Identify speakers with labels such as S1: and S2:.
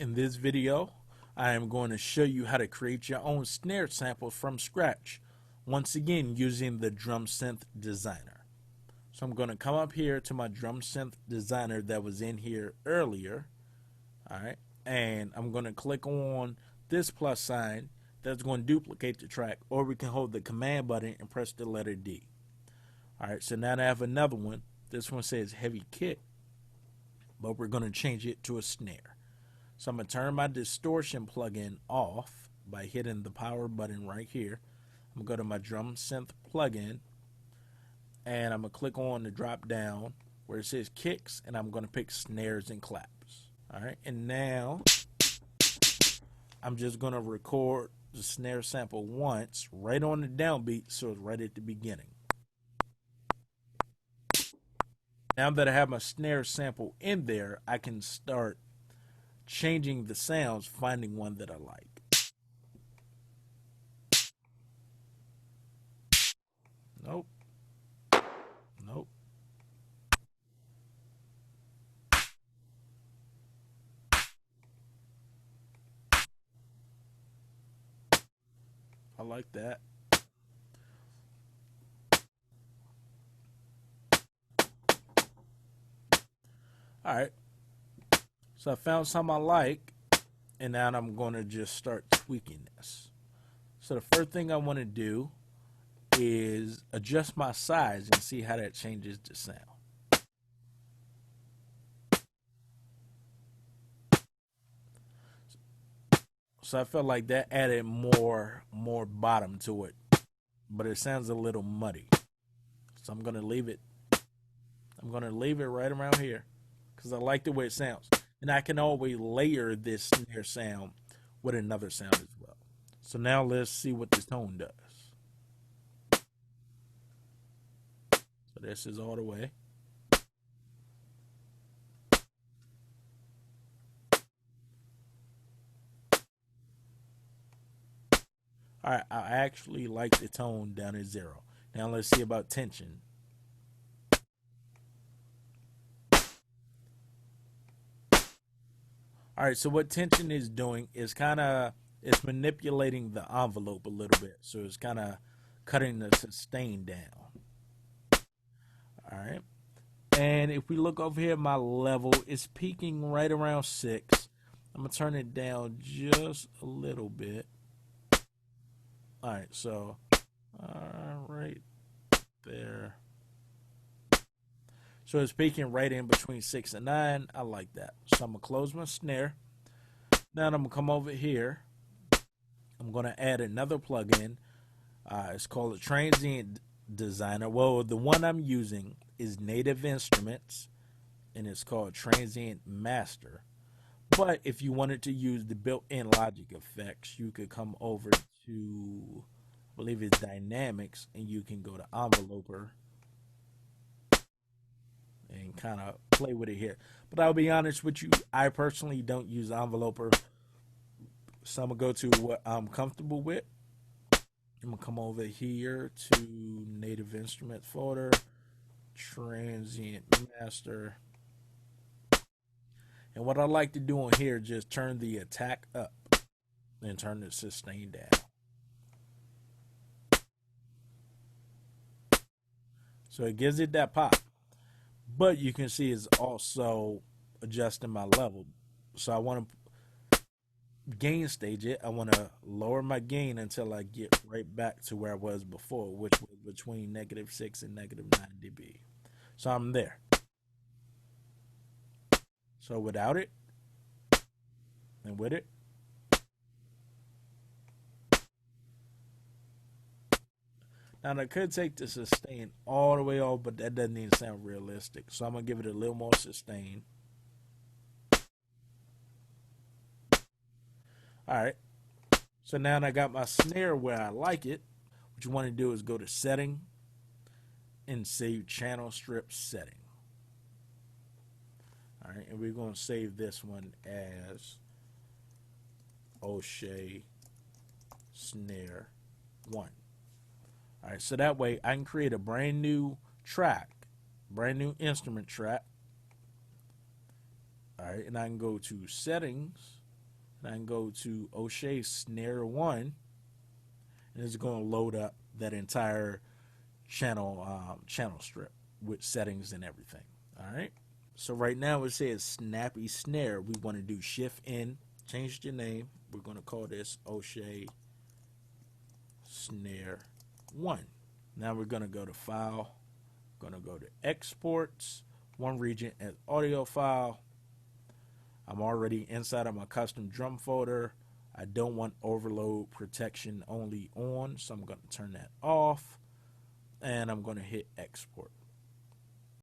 S1: In this video, I am going to show you how to create your own snare sample from scratch, once again using the Drumsynth Designer. So I'm going to come up here to my Drumsynth Designer that was in here earlier, alright, and I'm going to click on this plus sign that's going to duplicate the track, or we can hold the command button and press the letter D. Alright, so now I have another one. This one says heavy kick, but we're going to change it to a snare. So I'm going to turn my distortion plugin off by hitting the power button right here. I'm going to go to my Drumsynth plugin, and I'm going to click on the drop down where it says kicks, and I'm going to pick snares and claps. All right, and now I'm just going to record the snare sample once right on the downbeat, so it's right at the beginning. Now that I have my snare sample in there, I can start changing the sounds, finding one that I like. Nope. Nope. I like that. All right. So I found some I like, and now I'm going to just start tweaking this. So the first thing I want to do is adjust my size and see how that changes the sound. So I felt like that added more bottom to it, but it sounds a little muddy. So I'm going to leave it. I'm going to leave it right around here because I like the way it sounds. And I can always layer this snare sound with another sound as well. So now let's see what this tone does. So this is all the way. All right, I actually like the tone down at 0. Now let's see about tension. All right, so what tension is doing is it's manipulating the envelope a little bit. So it's kind of cutting the sustain down. All right. And if we look over here, my level is peaking right around 6. I'm going to turn it down just a little bit. All right, so right there. So it's peaking right in between 6 and 9. I like that. So I'm going to close my snare. Now I'm going to come over here. I'm going to add another plugin. It's called a Transient Designer. Well, the one I'm using is Native Instruments, and it's called Transient Master. But if you wanted to use the built-in Logic effects, you could come over to, I believe it's Dynamics, and you can go to Enveloper and kind of play with it here. But I'll be honest with you, I personally don't use Enveloper. So I'm going to go to what I'm comfortable with. I'm going to come over here to Native Instruments folder, Transient Master. And what I like to do on here, just turn the attack up and turn the sustain down. So it gives it that pop. But you can see it's also adjusting my level. So I want to gain stage it. I want to lower my gain until I get right back to where I was before, which was between -6 and -9 dB. So I'm there. So without it and with it, now I could take the sustain all the way off, but that doesn't even sound realistic. So I'm going to give it a little more sustain. All right. So now I got my snare where I like it. What you want to do is go to Setting and save Channel Strip Setting. All right, and we're going to save this one as O'Shea Snare 1. All right, so that way I can create a brand new track, brand new instrument track. All right, and I can go to Settings, And I can go to O'Shea Snare 1, and it's going to load up that entire channel strip with settings and everything. All right. So right now it says Snappy Snare. We want to do Shift N, change the name. We're going to call this O'Shea Snare 1. Now we're going to go to File, going to go to Exports, one region as audio file. I'm already inside of my custom drum folder. I don't want overload protection only on, so I'm going to turn that off, and I'm going to hit Export.